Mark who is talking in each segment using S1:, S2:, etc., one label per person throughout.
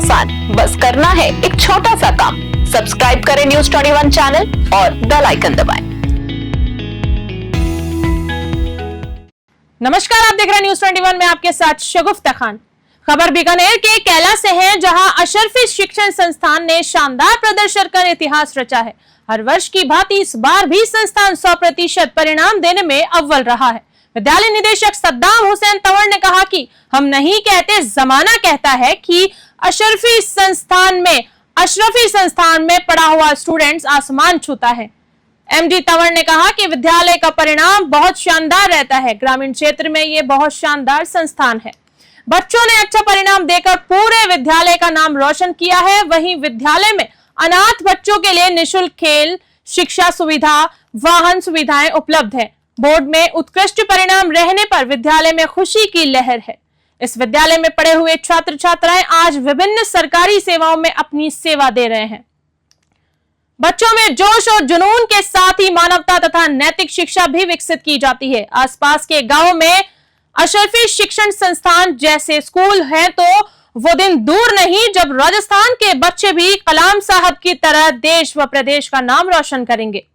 S1: आसान, बस करना है एक छोटा सा काम। सब्सक्राइब करें News21 चैनल और बेल आइकन दबाएं।
S2: नमस्कार, आप देख रहे हैं News21 में आपके साथ शगुफ्ता खान। खबर बीकानेर के कैला से है, जहां अशरफी शिक्षण संस्थान ने शानदार प्रदर्शन कर इतिहास रचा है। हर वर्ष की भांति इस बार भी संस्थान 100% परिणाम देने में अव्वल रहा है। विद्यालय निदेशक सद्दाम हुसैन तंवर ने कहा कि हम नहीं कहते, जमाना कहता है कि अशरफी संस्थान में पढ़ा हुआ स्टूडेंट्स आसमान छूता है। एमडी तंवर ने कहा कि विद्यालय का परिणाम बहुत शानदार रहता है। ग्रामीण क्षेत्र में ये बहुत शानदार संस्थान है। बच्चों ने अच्छा परिणाम देकर पूरे विद्यालय का नाम रोशन किया है। वहीं विद्यालय में अनाथ बच्चों के लिए निःशुल्क खेल, शिक्षा सुविधा, वाहन सुविधाएं उपलब्ध है। बोर्ड में उत्कृष्ट परिणाम रहने पर विद्यालय में खुशी की लहर है। इस विद्यालय में पढ़े हुए छात्र छात्राएं आज विभिन्न सरकारी सेवाओं में अपनी सेवा दे रहे हैं। बच्चों में जोश और जुनून के साथ ही मानवता तथा नैतिक शिक्षा भी विकसित की जाती है। आसपास के गांवों में अशरफी शिक्षण संस्थान जैसे स्कूल हैं, तो वो दिन दूर नहीं जब राजस्थान के बच्चे भी कलाम साहब की तरह देश व प्रदेश का नाम रोशन करेंगे।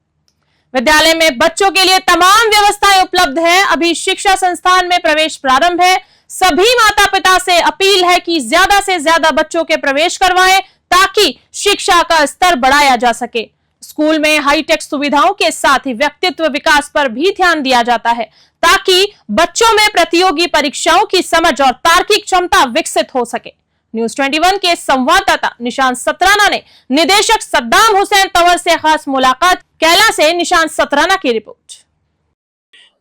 S2: विद्यालय में बच्चों के लिए तमाम व्यवस्थाएं उपलब्ध हैं। अभी शिक्षा संस्थान में प्रवेश प्रारंभ है। सभी माता पिता से अपील है कि ज्यादा से ज्यादा बच्चों के प्रवेश करवाएं ताकि शिक्षा का स्तर बढ़ाया जा सके। स्कूल में हाईटेक सुविधाओं के साथ ही व्यक्तित्व विकास पर भी ध्यान दिया जाता है ताकि बच्चों में प्रतियोगी परीक्षाओं की समझ और तार्किक क्षमता विकसित हो सके। News21 के संवाददाता निशांत सतराना ने निदेशक सद्दाम हुसैन तंवर से खास मुलाकात। कैला से निशांत सतराना की रिपोर्ट।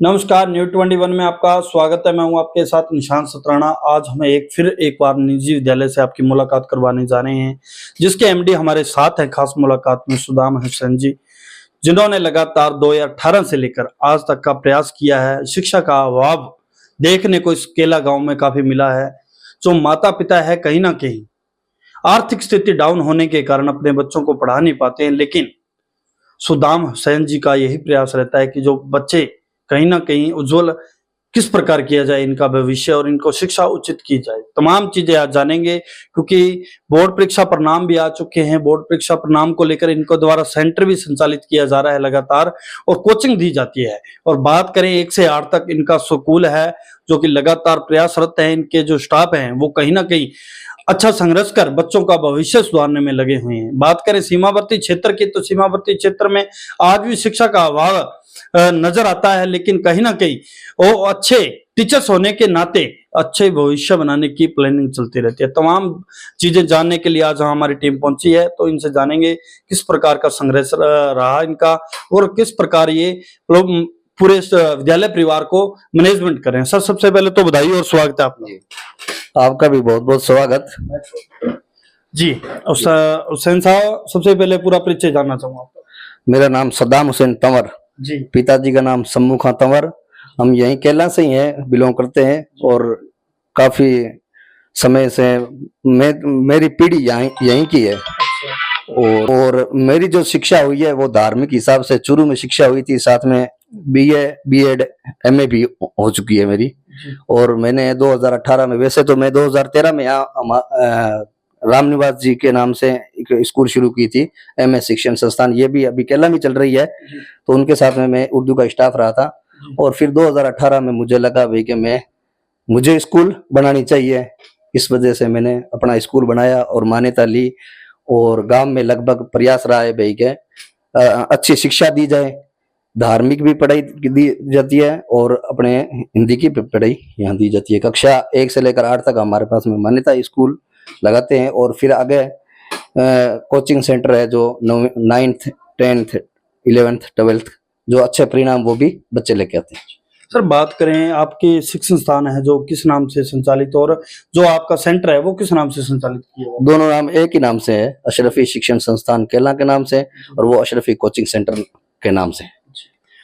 S3: नमस्कार, News21 में आपका स्वागत है। मैं हूं आपके साथ निशांत सतराना। आज हमें एक बार निजी विद्यालय से आपकी मुलाकात करवाने जा रहे हैं, जिसके एमडी हमारे साथ हैं खास मुलाकात में सद्दाम हुसैन जी, जिन्होंने लगातार 2018 से लेकर आज तक का प्रयास किया है। शिक्षा का अभाव देखने को इस केला गांव में काफी मिला है। जो माता पिता है कहीं ना कहीं आर्थिक स्थिति डाउन होने के कारण अपने बच्चों को पढ़ा नहीं पाते हैं, लेकिन सद्दाम हुसैन जी का यही प्रयास रहता है कि जो बच्चे कहीं ना कहीं उज्जवल किस प्रकार किया जाए इनका भविष्य और इनको शिक्षा उचित की जाए। तमाम चीजें आज जानेंगे, क्योंकि बोर्ड परीक्षा परिणाम भी आ चुके हैं। बोर्ड परीक्षा परिणाम को लेकर इनको द्वारा सेंटर भी संचालित किया जा रहा है लगातार, और कोचिंग दी जाती है। और बात करें 1 से 8 तक इनका स्कूल है, जो कि लगातार प्रयासरत है। इनके जो स्टाफ हैं वो कहीं ना कहीं अच्छा संघर्ष कर बच्चों का भविष्य सुधारने में लगे हुए हैं। बात करें सीमावर्ती क्षेत्र की, तो सीमावर्ती क्षेत्र में आज भी शिक्षा का अभाव नजर आता है, लेकिन कहीं ना कहीं वो अच्छे टीचर्स होने के नाते अच्छे भविष्य बनाने की प्लानिंग चलती रहती है। तमाम चीजें जानने के लिए आज हमारी टीम पहुंची है, तो इनसे जानेंगे किस प्रकार का संघर्ष रहा इनका और किस प्रकार ये पूरे विद्यालय परिवार को मैनेजमेंट करें। सर, सबसे पहले तो बधाई और स्वागत है
S4: आपका भी बहुत बहुत स्वागत
S3: जी। हुसैन साहब, सबसे पहले पूरा परिचय जानना चाहूंगा।
S4: मेरा नाम सद्दाम हुसैन तंवर
S3: जी,
S4: पिताजी का नाम सम्मू खां तंवर। हम यहीं केला से ही हैं, बिलोंग करते हैं, और काफी समय से मेरी पीढ़ी यहीं की है। और मेरी जो शिक्षा हुई है वो धार्मिक हिसाब से चूरू में शिक्षा हुई थी, साथ में बीए, बीएड, एमए भी हो चुकी है मेरी। और मैंने 2018 में, वैसे तो मैं 2013 में यहाँ रामनिवास जी के नाम से एक स्कूल शुरू की थी, एमएस शिक्षण संस्थान। ये भी अभी केला में चल रही है, तो उनके साथ में मैं उर्दू का स्टाफ रहा था। और फिर 2018 में मुझे लगा भाई कि मुझे स्कूल बनानी चाहिए। इस वजह से मैंने अपना स्कूल बनाया और मान्यता ली। और गांव में लगभग प्रयास रहा है भाई के अच्छी शिक्षा दी जाए, धार्मिक भी पढ़ाई दी जाती है और अपने हिंदी की पढ़ाई यहाँ दी जाती है। कक्षा 1 से लेकर 8 तक हमारे पास में मान्यता स्कूल लगाते हैं। और फिर आगे कोचिंग सेंटर है, जो 9th, 10th, 11th, 12th जो अच्छे परिणाम वो भी बच्चे लेके आते हैं।
S3: सर, बात करें आपके शिक्षण संस्थान है जो किस नाम से संचालित, और जो आपका सेंटर है वो किस नाम से संचालित किया है?
S4: दोनों नाम एक ही नाम से है, अशरफी शिक्षण संस्थान केला के नाम से, और वो अशरफी कोचिंग सेंटर के नाम से।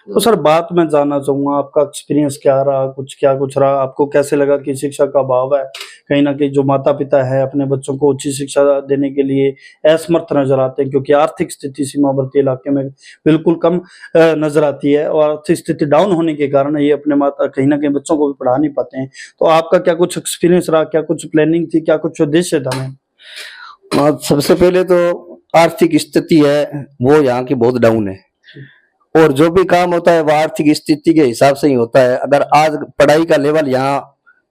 S3: तो सर, बात मैं जानना चाहूंगा, आपका एक्सपीरियंस क्या रहा, क्या कुछ रहा, आपको कैसे लगा कि शिक्षा का अभाव है? कहीं ना कहीं जो माता पिता है अपने बच्चों को अच्छी शिक्षा देने के लिए असमर्थ नजर आते हैं, क्योंकि आर्थिक स्थिति सीमावर्ती इलाके में बिल्कुल कम नजर आती है, और आर्थिक स्थिति डाउन होने के कारण ये अपने माता कहीं ना कहीं बच्चों को भी पढ़ा नहीं पाते हैं। तो आपका क्या कुछ एक्सपीरियंस रहा, क्या कुछ प्लानिंग थी, क्या कुछ उद्देश्य था?
S4: सबसे पहले तो आर्थिक स्थिति है वो यहाँ की बहुत डाउन है, और जो भी काम होता है वो आर्थिक स्थिति के हिसाब से ही होता है। अगर आज पढ़ाई का लेवल यहाँ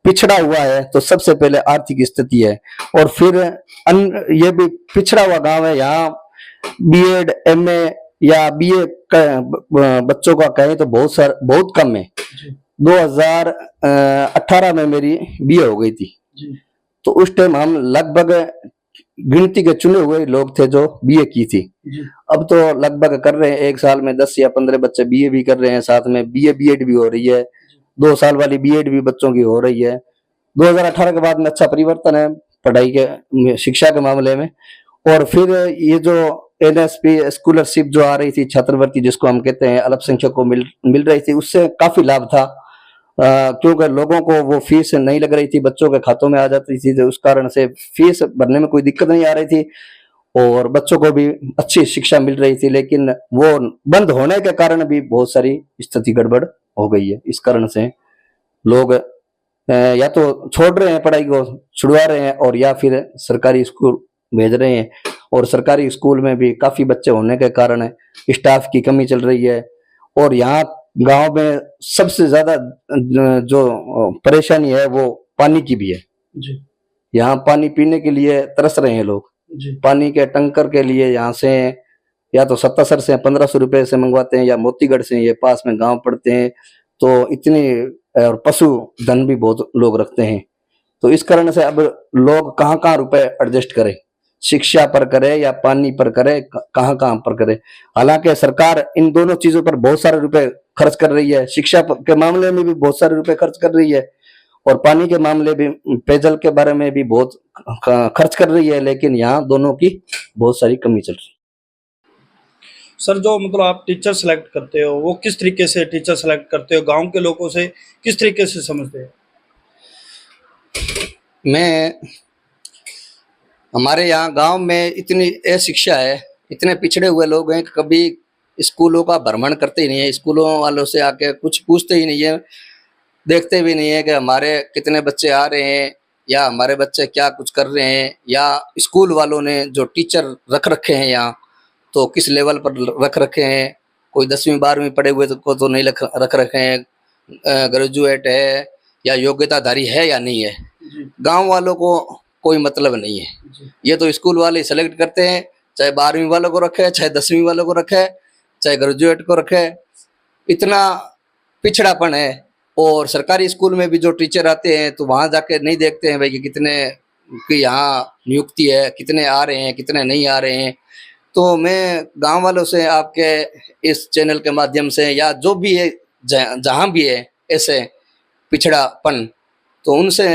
S4: पिछड़ा हुआ है तो सबसे पहले आर्थिक स्थिति है, और फिर ये भी पिछड़ा हुआ गांव है। यहाँ बीएड एमए या बीए बच्चों का कहें तो बहुत कम है। 2018 में मेरी बीए हो गई थी, तो उस टाइम हम लगभग गिनती के चुने हुए लोग थे जो बीए की थी। अब तो लगभग कर रहे हैं, एक साल में 10 या 15 बच्चे बीए भी कर रहे हैं, साथ में बीए बीएड भी हो रही है, 2 साल वाली बीएड भी बच्चों की हो रही है। 2018 के बाद में अच्छा परिवर्तन है पढ़ाई के शिक्षा के मामले में। और फिर ये जो एनएसपी स्कॉलरशिप जो आ रही थी, छात्रवृत्ति जिसको हम कहते हैं, अल्पसंख्यक को मिल रही थी, उससे काफी लाभ था, क्योंकि लोगों को वो फीस नहीं लग रही थी, बच्चों के खातों में आ जाती थी, तो उस कारण से फीस भरने में कोई दिक्कत नहीं आ रही थी और बच्चों को भी अच्छी शिक्षा मिल रही थी। लेकिन वो बंद होने के कारण भी बहुत सारी स्थिति गड़बड़ हो गई है। इस कारण से लोग या तो छोड़ रहे हैं पढ़ाई को, छुड़वा रहे हैं, और या फिर सरकारी स्कूल भेज रहे हैं। और सरकारी स्कूल में भी काफी बच्चे होने के कारण स्टाफ की कमी चल रही है। और यहाँ गांव में सबसे ज्यादा जो परेशानी है वो पानी की भी है। यहाँ पानी पीने के लिए तरस रहे हैं लोग। पानी के टंकर के लिए यहाँ से या तो 77 से 1500 रुपए से मंगवाते हैं, या मोतीगढ़ से, ये पास में गांव पड़ते हैं, तो इतनी, और पशु धन भी बहुत लोग रखते हैं। तो इस कारण से अब लोग कहाँ रुपए एडजस्ट करें, शिक्षा पर करे या पानी पर करे, कहाँ पर करे। हालांकि सरकार इन दोनों चीजों पर बहुत सारे रुपए खर्च कर रही है, शिक्षा के मामले में भी बहुत सारे रुपए खर्च कर रही है, और पानी के मामले भी, पेयजल के बारे में भी बहुत खर्च कर रही है। लेकिन यहाँ दोनों की बहुत सारी कमी चल रही है।
S3: सर, जो मतलब आप टीचर सेलेक्ट करते हो, वो किस तरीके से टीचर सेलेक्ट करते हो, गांव के लोगों से किस तरीके से समझते हो?
S4: हमारे यहाँ गांव में इतनी अशिक्षा है, इतने पिछड़े हुए लोग हैं कि कभी स्कूलों का भ्रमण करते ही नहीं है, स्कूलों वालों से आके कुछ पूछते ही नहीं है, देखते भी नहीं है कि हमारे कितने बच्चे आ रहे हैं या हमारे बच्चे क्या कुछ कर रहे हैं, या स्कूल वालों ने जो टीचर रख रखे हैं यहाँ तो किस लेवल पर रख रखे हैं। कोई 10वीं 12वीं पढ़े हुए को तो नहीं रख रखे हैं, ग्रेजुएट है या योग्यताधारी है या नहीं है, गांव वालों को कोई मतलब नहीं है। ये तो स्कूल वाले सेलेक्ट करते हैं, चाहे 12वीं वालों को रखे, चाहे 10वीं वालों को रखे, चाहे ग्रेजुएट को रखे। इतना पिछड़ापन है। और सरकारी स्कूल में भी जो टीचर आते हैं तो वहाँ जाके नहीं देखते हैं भाई कि कितने की यहाँ नियुक्ति है, कितने आ रहे हैं, कितने नहीं आ रहे हैं। तो मैं गांव वालों से आपके इस चैनल के माध्यम से, या जो भी है जहाँ भी है ऐसे पिछड़ापन, तो उनसे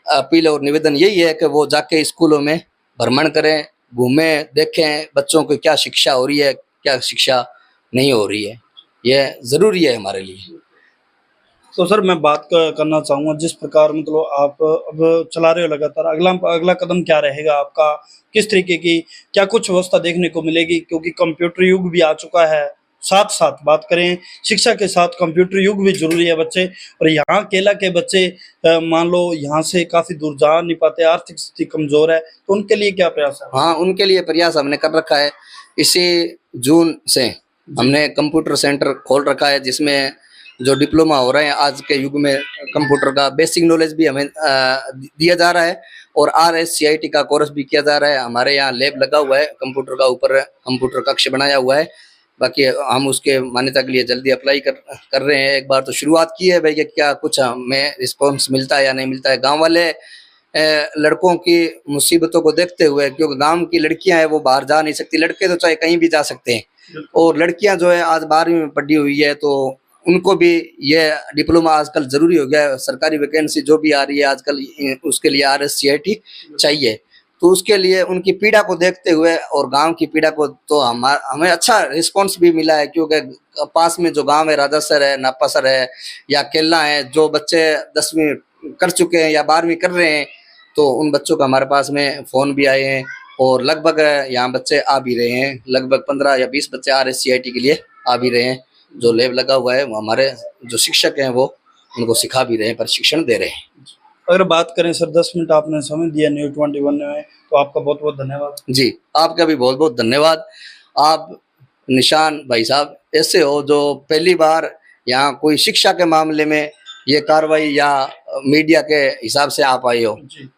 S4: अपील और निवेदन यही है कि वो जाके स्कूलों में भ्रमण करें, घूमें, देखें बच्चों को क्या शिक्षा हो रही है, क्या शिक्षा नहीं हो रही है। यह जरूरी है हमारे लिए।
S3: तो सर, मैं बात करना चाहूँगा, जिस प्रकार मतलब आप अब चला रहे हो लगातार, अगला कदम क्या रहेगा आपका? किस तरीके की क्या कुछ व्यवस्था देखने को मिलेगी? क्योंकि कंप्यूटर युग भी आ चुका है, साथ साथ बात करें शिक्षा के साथ कंप्यूटर युग भी जरूरी है बच्चे। और यहाँ केला के बच्चे मान लो यहाँ से काफी दूर जा नहीं पाते, आर्थिक स्थिति कमजोर है, तो उनके लिए क्या प्रयास है?
S4: हाँ, उनके लिए प्रयास हमने कर रखा है। इसी जून से हमने कंप्यूटर सेंटर खोल रखा है, जिसमें जो डिप्लोमा हो रहे हैं आज के युग में, कंप्यूटर का बेसिक नॉलेज भी हमें दिया जा रहा है, और RSCIT का कोर्स भी किया जा रहा है। हमारे यहाँ लैब लगा हुआ है, कंप्यूटर का ऊपर कंप्यूटर कक्ष बनाया हुआ है। बाकी हम उसके मान्यता के लिए जल्दी अप्लाई कर रहे हैं। एक बार तो शुरुआत की है भाई, क्या कुछ हमें रिस्पॉन्स मिलता है या नहीं मिलता है। गांव वाले लड़कों की मुसीबतों को देखते हुए, क्योंकि गांव की लड़कियां हैं वो बाहर जा नहीं सकती, लड़के तो चाहे कहीं भी जा सकते हैं, और लड़कियां जो है आज 12वीं में पढ़ी हुई है, तो उनको भी ये डिप्लोमा आजकल जरूरी हो गया है। सरकारी वैकेंसी जो भी आ रही है आजकल, उसके लिए RSCIT चाहिए। तो उसके लिए उनकी पीड़ा को देखते हुए और गांव की पीड़ा को, तो हमें अच्छा रिस्पांस भी मिला है, क्योंकि पास में जो गांव है, राजासर है, नापासर है या केला है, जो बच्चे 10वीं कर चुके हैं या 12वीं कर रहे हैं, तो उन बच्चों का हमारे पास में फ़ोन भी आए हैं, और लगभग यहाँ बच्चे आ भी रहे हैं। लगभग 15 या 20 बच्चे RSCIT के लिए आ भी रहे हैं। जो लैब लगा हुआ है, हमारे जो शिक्षक हैं वो उनको सिखा भी रहे हैं, प्रशिक्षण दे रहे हैं।
S3: अगर बात करें सर, 10 मिनट आपने समय दिया न्यूज़ 21 में, तो आपका बहुत बहुत धन्यवाद।
S4: जी, आपका भी बहुत बहुत धन्यवाद। आप निशान भाई साहब ऐसे हो जो पहली बार यहाँ कोई शिक्षा के मामले में ये कार्रवाई या मीडिया के हिसाब से आप आए हो।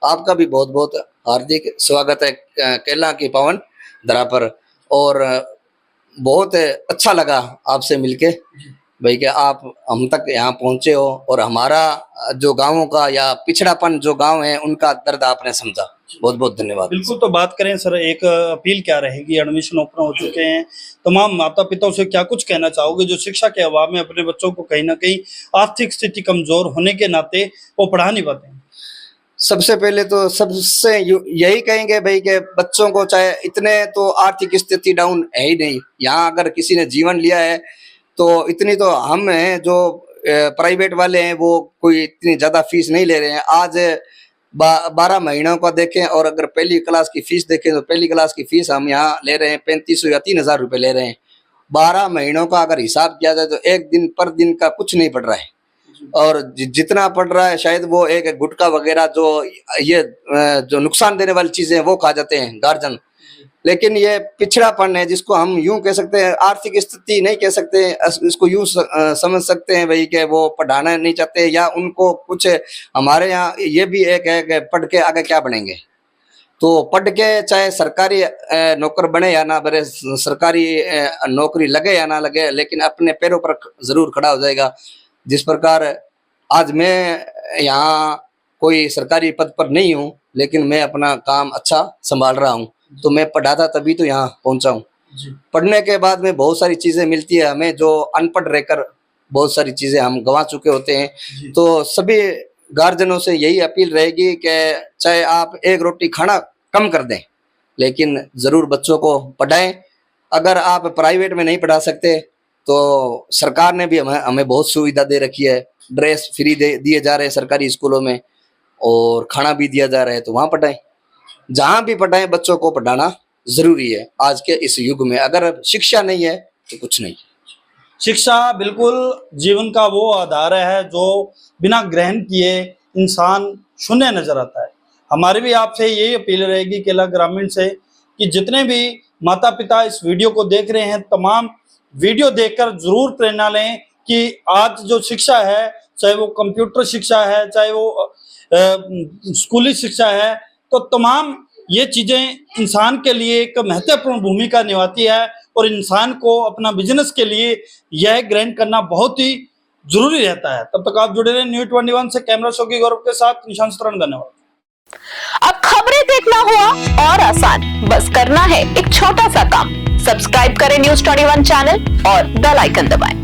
S4: आपका भी बहुत बहुत हार्दिक स्वागत है केला की पावन धरा पर। और बहुत अच्छा लगा आपसे मिलके भाई कि आप हम तक यहाँ पहुँचे हो और हमारा जो गाँवों का या पिछड़ापन जो गांव है उनका दर्द आपने समझा। बहुत बहुत धन्यवाद।
S3: बिल्कुल। तो बात करें सर, एक अपील क्या रहेगी? एडमिशन ओपन हो चुके हैं, तमाम माता पिताओं से क्या कुछ कहना चाहोगे जो शिक्षा के अभाव में अपने बच्चों को कहीं ना कहीं आर्थिक स्थिति कमजोर होने के नाते वो पढ़ा नहीं पाते हैं?
S4: सबसे पहले तो सबसे यही कहेंगे भाई कि बच्चों को, चाहे इतने तो आर्थिक स्थिति डाउन है ही नहीं, यहाँ अगर किसी ने जीवन लिया है तो इतनी तो हम हैं जो प्राइवेट वाले हैं वो कोई इतनी ज्यादा फीस नहीं ले रहे हैं। आज 12 महीनों का देखें और अगर पहली क्लास की फीस देखें तो पहली क्लास की फीस हम यहाँ ले रहे हैं 3500 या 3000 रुपये ले रहे हैं। 12 महीनों का अगर हिसाब किया जाए तो एक दिन पर दिन का कुछ नहीं पड़ रहा है, और जितना पड़ रहा है शायद वो एक गुटखा वगैरह जो ये जो नुकसान देने वाली चीजें वो खा जाते हैं गार्जियन। लेकिन ये पिछड़ापन है जिसको हम यूं कह सकते हैं, आर्थिक स्थिति नहीं कह सकते, इसको यूं समझ सकते हैं भाई कि वो पढ़ाना नहीं चाहते या उनको कुछ। हमारे यहाँ ये भी एक है कि पढ़ के आगे क्या बनेंगे, तो पढ़ के चाहे सरकारी नौकर बने या ना बने, सरकारी नौकरी लगे या ना लगे, लेकिन अपने पैरों पर जरूर खड़ा हो जाएगा। जिस प्रकार आज मैं यहाँ कोई सरकारी पद पर नहीं हूँ लेकिन मैं अपना काम अच्छा संभाल रहा हूँ, तो मैं पढ़ा था तभी तो यहाँ पहुंचा हूँ। पढ़ने के बाद में बहुत सारी चीजें मिलती है हमें जो अनपढ़ रहकर बहुत सारी चीजें हम गंवा चुके होते हैं। तो सभी गार्जियनों से यही अपील रहेगी कि चाहे आप एक रोटी खाना कम कर दें लेकिन जरूर बच्चों को पढ़ाएं। अगर आप प्राइवेट में नहीं पढ़ा सकते तो सरकार ने भी हमें बहुत सुविधा दे रखी है, ड्रेस फ्री दिए जा रहे हैं सरकारी स्कूलों में और खाना भी दिया जा रहा है, तो वहाँ पढ़ाएं। जहाँ भी पढ़ाएं, बच्चों को पढ़ाना जरूरी है आज के इस युग में। अगर शिक्षा नहीं है तो कुछ नहीं।
S3: शिक्षा बिल्कुल जीवन का वो आधार है जो बिना ग्रहण किए इंसान शून्य नजर आता है। हमारी भी आपसे यही अपील रहेगी केला ग्रामीण से कि जितने भी माता पिता इस वीडियो को देख रहे हैं, तमाम वीडियो देखकर जरूर प्रेरणा लें कि आज जो शिक्षा है, चाहे वो कंप्यूटर शिक्षा है, चाहे वो स्कूली शिक्षा है, तो तमाम ये चीजें इंसान के लिए एक महत्वपूर्ण भूमिका निभाती है और इंसान को अपना बिजनेस के लिए यह ग्रहण करना बहुत ही जरूरी रहता है। तब तक आप जुड़े रहे न्यूज़ 21 से। कैमरा शो की गौरव के साथ निशान सतरण, धन्यवाद।
S1: अब खबरें देखना हुआ और आसान, बस करना है एक छोटा सा काम। सब्सक्राइब करें न्यूज़ 21 चैनल और बेल आइकन दबाएं।